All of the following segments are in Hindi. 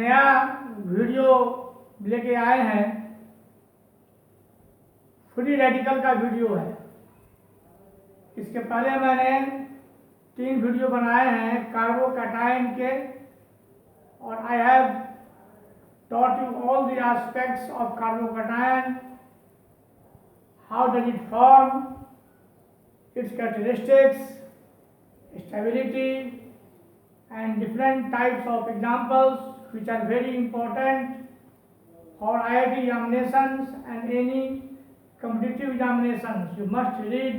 नया वीडियो लेके आए हैं। फ्री रेडिकल का वीडियो है। इसके पहले मैंने 3 वीडियो बनाए हैं कार्बोकैटायन के, और I have taught you all the aspects of carbocation, how does it form, its characteristics, stability, and different types of examples which are very important for IIT examinations and any competitive examinations. You must read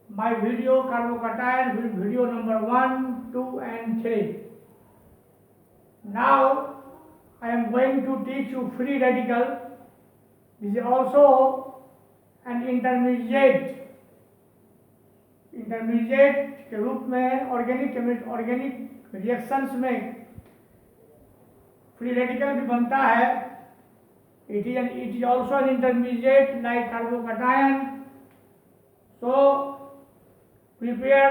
my video carbocation, video number 1, 2 and 3. Now I am going to teach you free radical. This is also an intermediate के रूप में ऑर्गेनिक रिएक्शंस में फ्री रेडिकल भी बनता है। It is also an intermediate like carbocation. So prepare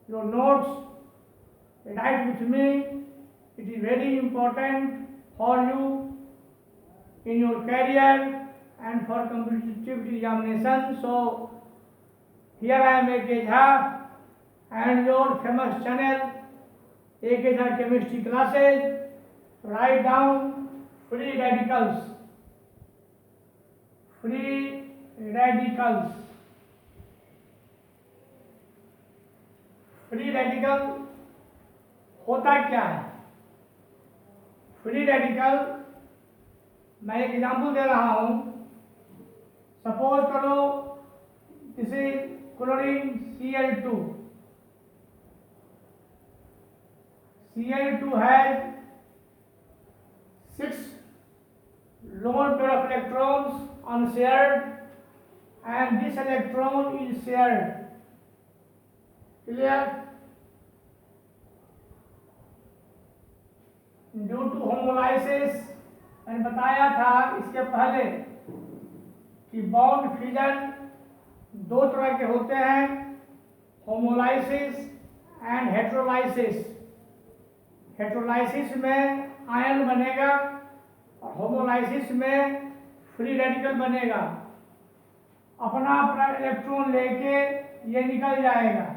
your notes, right with me. It is very important for you in your career and for competitive examination. So here I am A.K. Jha and your famous channel A.K. Jha Chemistry Classes. Write down free radicals. Free radicals. Free radical होता क्या है? फ्री रेडिकल, मैं एक एग्जाम्पल दे रहा हूं। सपोज करो this is chlorine Cl2. Cl2 has 6 lone pair of electrons unshared and this electron is shared. Clear? Due to homolysis, मैंने बताया था इसके पहले कि बॉन्ड फ्यूजन 2 तरह के होते हैं, होमोलाइसिस एंड हेटेरोलाइसिस. हेटेरोलाइसिस में आयन बनेगा और होमोलाइसिस में फ्री रेडिकल बनेगा. अपना इलेक्ट्रॉन लेके ये निकल जाएगा.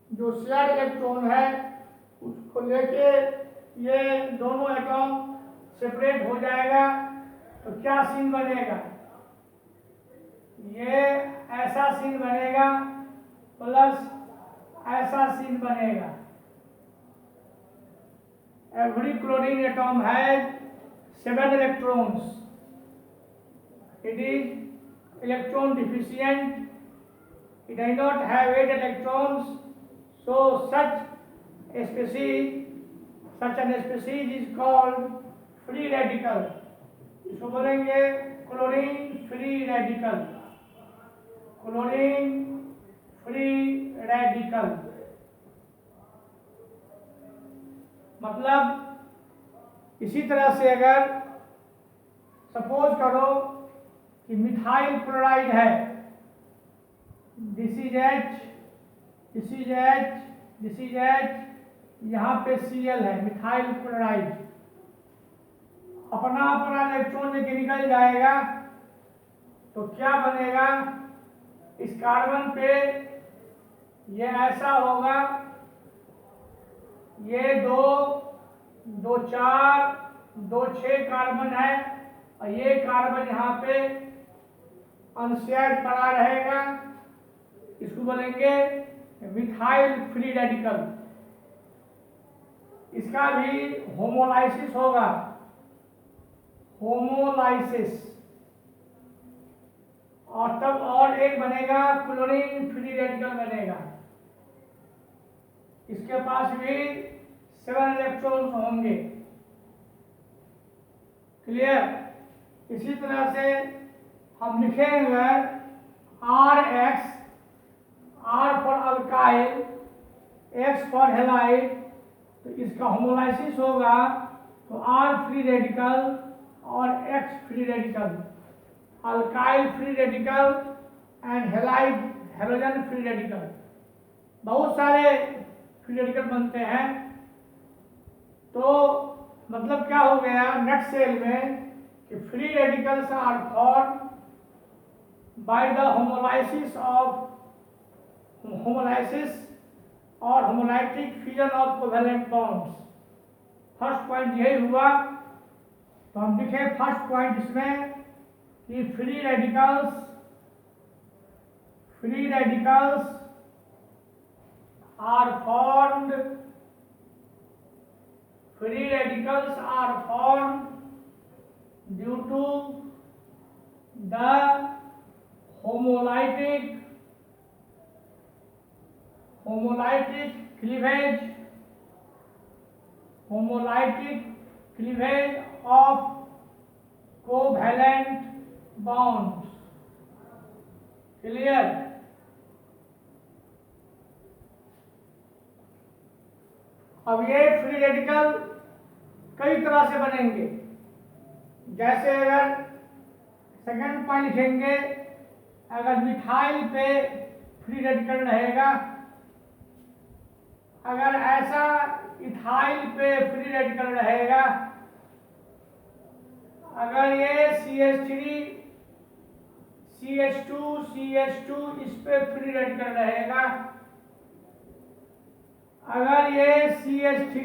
जो शेयर इलेक्ट्रॉन है उसको लेके ये दोनों एटॉम सेपरेट हो जाएगा. तो क्या सीन बनेगा? ये ऐसा सीन बनेगा प्लस ऐसा सीन बनेगा. Every chlorine atom has 7 electrons. It is electron deficient. It does not have 8 electrons. So such an species is called free radical. इसको बोलेंगे chlorine free radical. Chlorine free radical मतलब इसी तरह से अगर सपोज करो कि मिथाइल क्लोराइड है, this is H, this is H, this is H, यहाँ पे Cl है, मिथाइल क्लोराइड. अपना इलेक्ट्रॉन लेके निकल जाएगा तो क्या बनेगा? इस कार्बन पे ये ऐसा होगा, ये 2 4 2 6 कार्बन है और ये कार्बन यहाँ पे अनशेयर्ड पड़ा रहेगा. इसको बोलेंगे मिथाइल फ्री रेडिकल. इसका भी होमोलाइसिस होगा, होमोलाइसिस, और तब और एक बनेगा क्लोरीन फ्री रेडिकल बनेगा. इसके पास भी 7 इलेक्ट्रॉन्स होंगे. क्लियर? इसी तरह से हम लिखेंगे RX, R for alkyl, X for halide. तो इसका होमोलाइसिस होगा तो R फ्री रेडिकल और X free radical, alkyl free radical and halide halogen free radical. बहुत सारे फ्री रेडिकल बनते हैं. तो मतलब क्या हो गया नट सेल में कि free radicals are form by the homolysis और homolytic fusion of covalent bonds. First point यही हुआ। तो हम लिखे फर्स्ट पॉइंट इसमें कि free radicals are formed due to the homolytic cleavage of covalent bonds। Clear? अब ये फ्री रेडिकल कई तरह से बनेंगे। जैसे अगर सेकंड पॉइंट लिखेंगे, अगर मिथाइल पे फ्री रेडिकल रहेगा, अगर ऐसा इथाइल पे फ्री रेडिकल रहेगा, अगर ये CH3 CH2 इस पे फ्री रेडिकल रहेगा, अगर ये CH3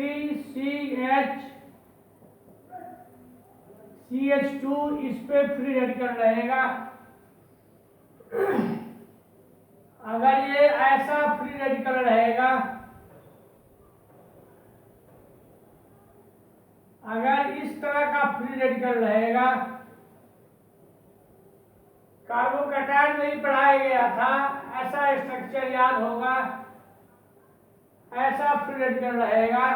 CH2 इस पे फ्री रेडिकल रहेगा, अगर ये ऐसा फ्री रेडिकल रहेगा, अगर इस तरह का फ्री रेडिकल रहेगा, कार्बोकैटायन में ही पढ़ाया गया था, ऐसा स्ट्रक्चर याद होगा, ऐसा फ्री रेडिकल रहेगा,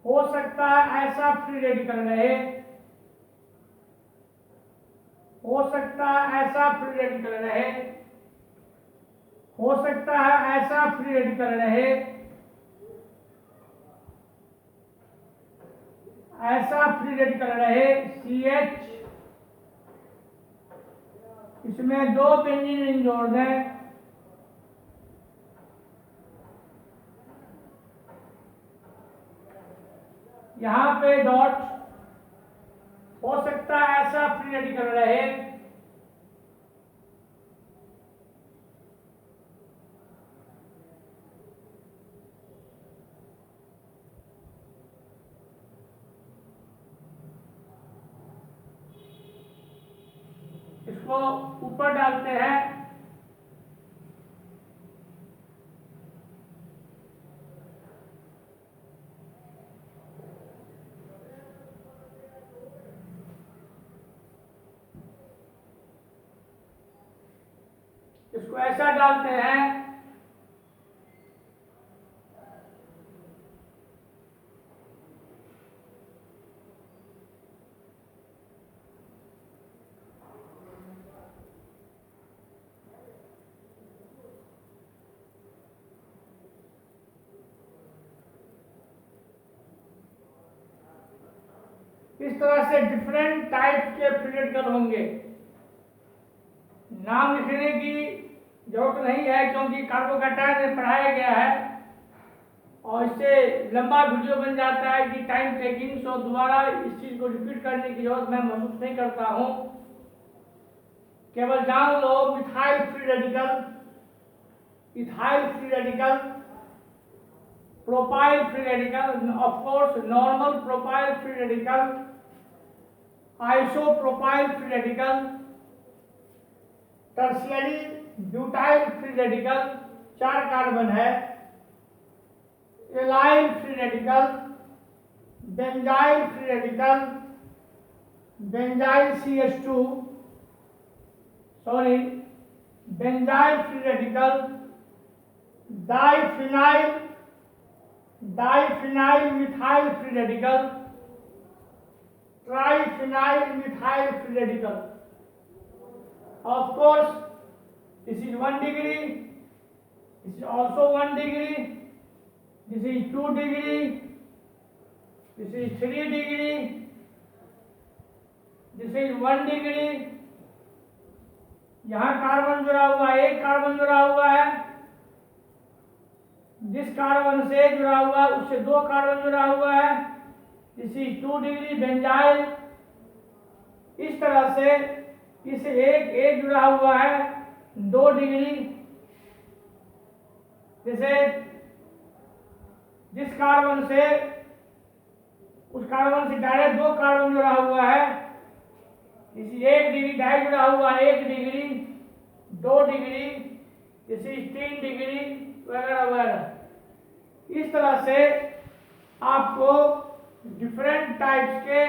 हो सकता है ऐसा फ्री रेडिकल रहे, हो सकता है ऐसा फ्री रेडिकल रहे, हो सकता है ऐसा फ्री रेडिकल रहे, ऐसा फ्री रेडिकल रहे CH, इसमें 2 बेंजीन रिंग जोड़ दें, यहां पे डॉट, हो सकता है ऐसा फ्री रेडिकल रहे, इसको ऊपर डालते हैं, इसको ऐसा डालते हैं, इस तरह से डिफरेंट टाइप के फ्री रेडिकल होंगे। नाम लिखने की जरूरत नहीं है क्योंकि कार्बोकैटायन में पढ़ाया गया है और इससे लंबा वीडियो बन जाता है कि टाइम टेकिंग, सो दोबारा इस चीज को रिपीट करने की जरूरत मैं महसूस नहीं करता हूं। केवल जान लो methyl free radical, ethyl free radical, propyl free radical, of course normal propyl free radical, isopropyl free radical, tertiary butyl free radical, 4 carbon है, allyl free radical, benzyl free radical, benzyl CH2, sorry benzyl free radical, diphenyl methyl free radical, triphenyl methyl free radical. Of course, this is 1 degree, this is also 1 degree, this is 2 degree, this is 3 degree, this is 1 degree। यहाँ कार्बन जुड़ा हुआ है, एक कार्बन जुड़ा हुआ है, जिस कार्बन से जुड़ा हुआ है उससे 2 कार्बन जुड़ा हुआ है, इसी 2 डिग्री बेंजाइल। इस तरह से इस एक जुड़ा हुआ है 2 डिग्री। जैसे जिस कार्बन से उस कार्बन से डायरेक्ट 2 कार्बन जुड़ा हुआ है, इसी 1 डिग्री डायरेक्ट जुड़ा हुआ है 1 डिग्री, 2 डिग्री, इसी 3 डिग्री वगैरह वगैरह। इस तरह से आपको डिफरेंट टाइप्स के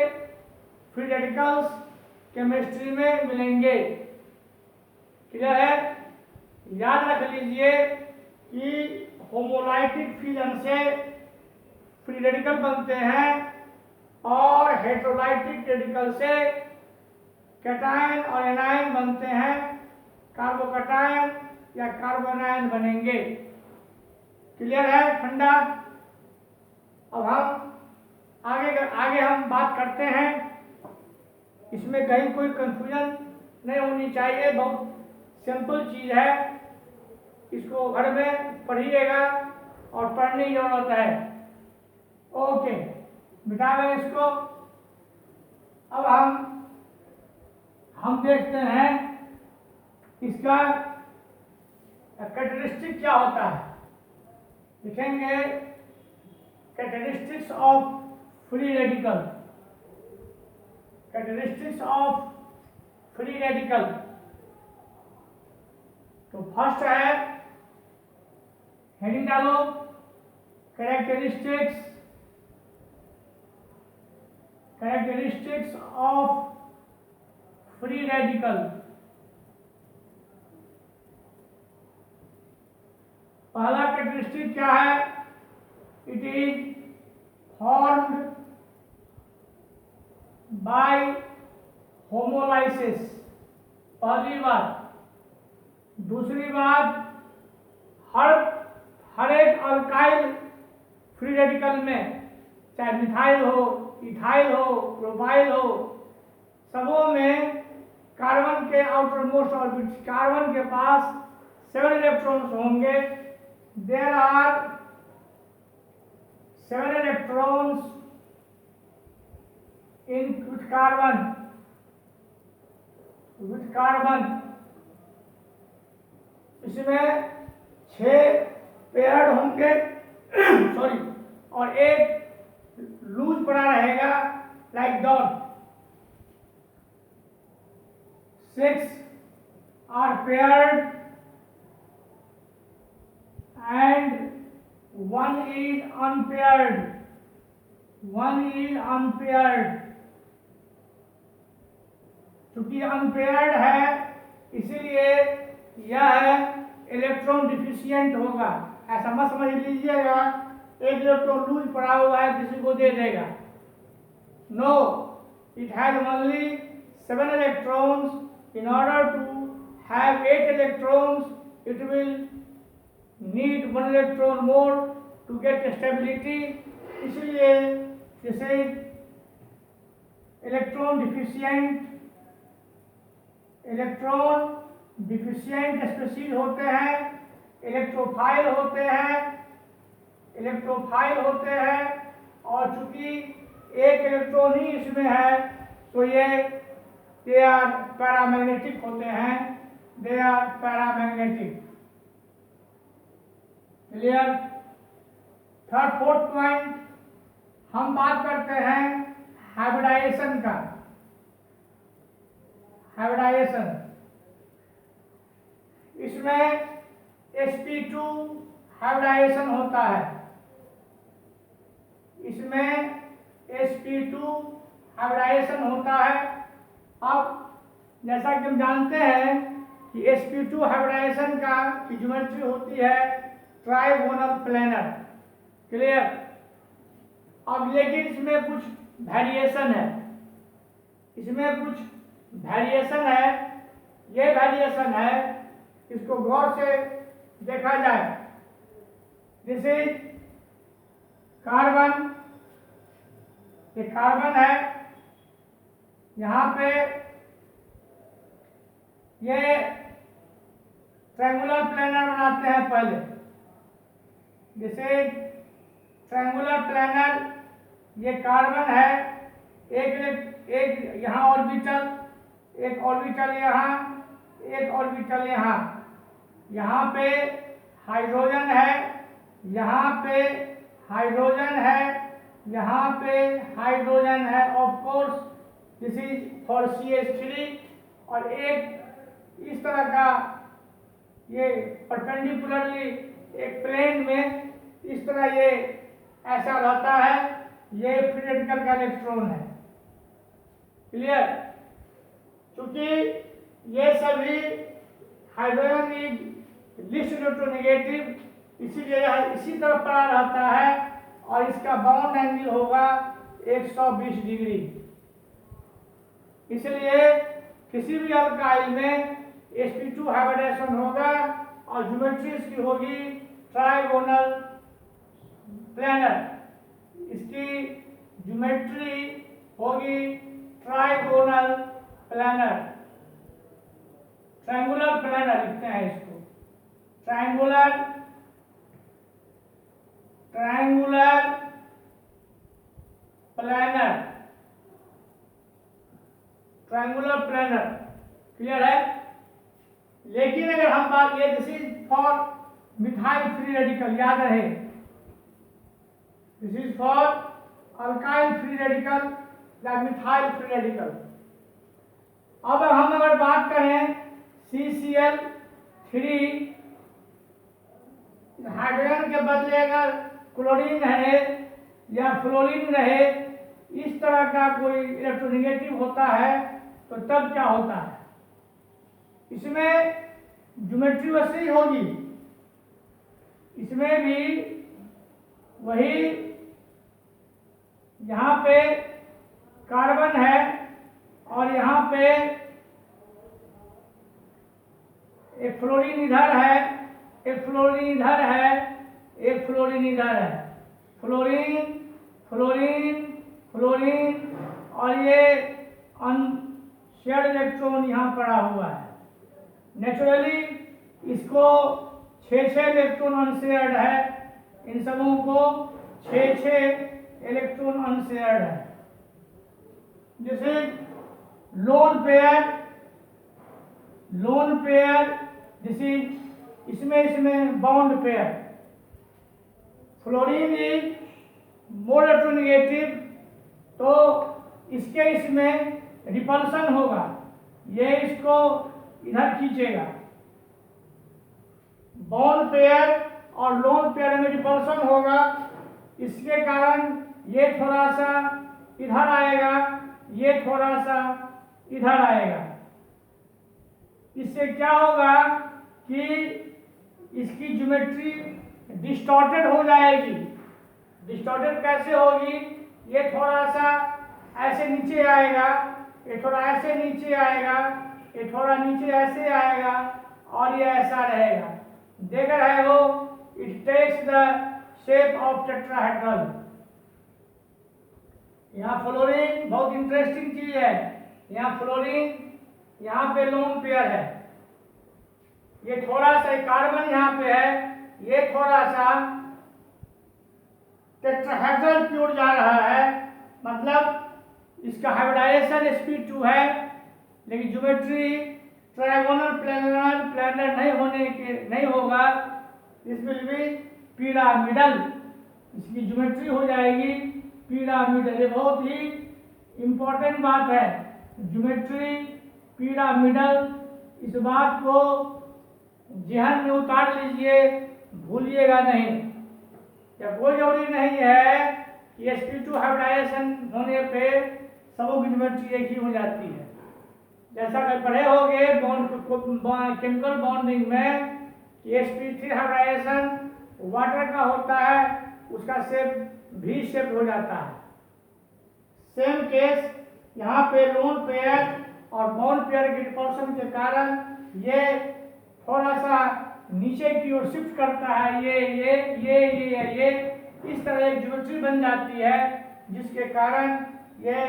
फ्री रेडिकल्स केमिस्ट्री में मिलेंगे। क्लियर है? याद रख लीजिए कि होमोलाइटिक फ्यूजन से फ्री रेडिकल बनते हैं और हेटेरोलाइटिक रेडिकल से कैटायन और एनायन बनते हैं। कार्बोकैटायन या कार्बोनायन बनेंगे। क्लियर है फंडा? अब हम आगे हम बात करते हैं। इसमें कहीं कोई कंफ्यूजन नहीं होनी चाहिए, बहुत सिंपल चीज है। इसको घर में पढ़िएगा और पढ़ने की जरूरत है। ओके, मिटा दें इसको। अब हम देखते हैं इसका कैरेक्टरिस्टिक क्या होता है। लिखेंगे characteristics of free radical. Characteristics of free radical. तो फर्स्ट है, हेडिंग डालो, कैरेक्टरिस्टिक्स ऑफ फ्री रेडिकल। पहला कैरेक्टरिस्टिक क्या है? It is formed by homolysis. पहली बात। दूसरी बात, हर एक अल्काइल फ्री रेडिकल में, चाहे मिथाइल हो, इथाइल हो, प्रोपाइल हो, सबों में कार्बन के आउटर मोस्ट ऑर्बिट, कार्बन के पास 7 इलेक्ट्रॉन्स होंगे। There are 7 electrons in with carbon. इसमें 6 पेयर्ड होंगे सॉरी, और एक लूज पड़ा रहेगा like dot. 6 are paired and 1 is unpaired. 1 is unpaired। चूंकि अनपेयर्ड है इसीलिए यह इलेक्ट्रॉन डिफिशियंट होगा। ऐसा मत समझ लीजिएगा एक इलेक्ट्रॉन लूज पड़ा हुआ है किसी को दे देगा। No, it has only 7 electrons। In order to have 8 electrons, it will need 1 electron more to get stability। इसलिए जैसे इलेक्ट्रॉन डिफिशिएंट स्पीशीज होते हैं, इलेक्ट्रोफाइल होते हैं, और चूंकि एक इलेक्ट्रॉन ही इसमें है तो ये दे आर पैरामैग्नेटिक होते हैं। They are paramagnetic. Clear? Third fourth point, हम बात करते हैं हाइब्रिडाइजेशन का। हाइब्रिडाइजेशन, इसमें sp2 हाइब्रिडाइजेशन होता है। इसमें sp2 हाइब्रिडाइजेशन होता है। अब जैसा कि हम जानते हैं कि sp2 हाइब्रिडाइजेशन की ज्योमेट्री होती है ट्राइगोनल प्लेनर। क्लियर? अब लेकिन इसमें कुछ वेरिएशन है। ये वेरिएशन है, इसको गौर से देखा जाए। जैसे कार्बन, ये कार्बन है, यहाँ पे ये ट्रायंगुलर प्लेनर बनाते हैं पहले। दिस इज ट्रायंगुलर प्लानर, ये कार्बन है, एक यहाँ ऑर्बिटल, एक ऑर्बिटल यहाँ, एक ऑर्बिटल यहाँ, यहाँ पे हाइड्रोजन है, यहाँ पे हाइड्रोजन है, यहाँ पे हाइड्रोजन है, of course this is for CH3, और एक इस तरह का ये परपेंडिकुलरली एक प्लेन में इस तरह ये ऐसा रहता है, ये फ्री रेडिकल का इलेक्ट्रॉन है। क्लियर? क्योंकि ये सभी हाइड्रोजन इज लिस्ट इलेक्ट्रोनेगेटिव, इसीलिए यह इसी तरफ पड़ा रहता है और इसका बाउंड एंगल होगा 120 डिग्री। इसलिए किसी भी अल्काइल में sp2 हाइब्रिडेशन होगा और ज्योमेट्री इसकी होगी ट्राइगोनल प्लानर, इसकी ज्योमेट्री होगी ट्राइगोनल प्लानर, ट्रायंगुलर प्लानर लिखते हैं इसको, triangular planar, triangular planar. Clear है? लेकिन अगर हम बात ये this is for methyl free radical, याद रहे this is for alkyl free radical या मिथाइल फ्री रेडिकल। अब हम अगर बात करें CCl3, हाइड्रोजन के बदले अगर क्लोरीन है या फ्लोरीन रहे, इस तरह का कोई इलेक्ट्रोनेगेटिव होता है तो तब क्या होता है? इसमें ज्योमेट्री वैसे ही होगी, इसमें भी वही यहाँ पे कार्बन है और यहाँ पे एक फ्लोरीन इधर है, एक फ्लोरीन इधर है, एक फ्लोरीन इधर है, फ्लोरीन फ्लोरीन फ्लोरीन, और ये अनशेयर्ड इलेक्ट्रॉन यहाँ पड़ा हुआ है। नेचुरली इसको 6 इलेक्ट्रॉन अनशेयर्ड है, इन सबों को 6 इलेक्ट्रॉन अनशेयर्ड है। जैसे लोन पेयर दिस इज इसमें bond pair, fluorine is more electronegative, तो इसमें रिपल्सन होगा, ये इसको इधर खींचेगा। बॉन्ड पेयर और लोन पेयर में रिपल्सन होगा, इसके कारण ये थोड़ा सा इधर आएगा, ये थोड़ा सा इधर आएगा। इससे क्या होगा कि इसकी ज्योमेट्री डिस्टॉर्टेड हो जाएगी। डिस्टॉर्टेड कैसे होगी? ये थोड़ा सा ऐसे नीचे आएगा, ये थोड़ा ऐसे नीचे आएगा, ये थोड़ा नीचे ऐसे आएगा और ये ऐसा रहेगा। देख रहे हो, it takes the shape of tetrahedral. यहाँ फ्लोरीन बहुत इंटरेस्टिंग चीज है, यहाँ फ्लोरीन, यहाँ पे लोन पेयर है, ये थोड़ा सा कार्बन यहाँ पे है, ये थोड़ा सा टेट्राहेड्रल की ओर जा रहा है, मतलब इसका हाइब्रिडाइजेशन sp2 है, लेकिन ज्योमेट्री ट्रायंगुलर प्लानर नहीं होगा, इस विल बी पिरामिडल, इसकी ज्योमेट्री हो जाएगी पिरामिडल। ये बहुत ही इंपॉर्टेंट बात है, ज्योमेट्री पिरामिडल, इस बात को जहन में उतार लीजिए, भूलिएगा नहीं। या कोई जरूरी नहीं है कि sp2 हाइब्रिडाइजेशन होने पे सबों की ज्योमेट्री एक ही हो जाती है। जैसा कि पढ़े होंगे केमिकल बॉन्डिंग में कि sp3 हाइब्रिडाइजेशन वाटर का होता है, उसका शेप भी शेप हो जाता है। सेम केस यहाँ पे लोन पेयर और बॉन्ड पेयर के रिपल्सन के कारण ये थोड़ा सा नीचे की ओर शिफ्ट करता है, ये इस तरह एक ज्योमेट्री बन जाती है, जिसके कारण ये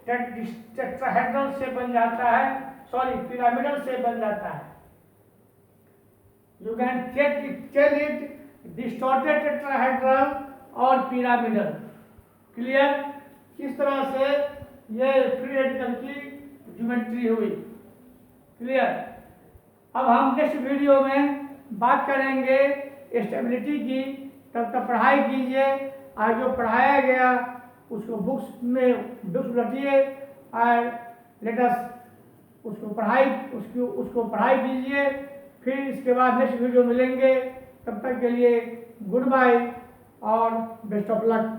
टेट्राहेड्रल से बन जाता है, सॉरी पिरामिडल से बन जाता है। You can check it distorted tetrahedral और पिरामिडल। क्लियर? किस तरह से ये फ्री रेडिकल की ज्योमेट्री हुई। क्लियर? अब हम नेक्स्ट वीडियो में बात करेंगे स्टेबिलिटी की। तब तक पढ़ाई कीजिए, आज जो पढ़ाया गया उसको बुक्स रखिए और लेटेस्ट उसको पढ़ाई कीजिए। फिर इसके बाद नेक्स्ट वीडियो मिलेंगे। तब तक के लिए गुड बाय और बेस्ट ऑफ लक।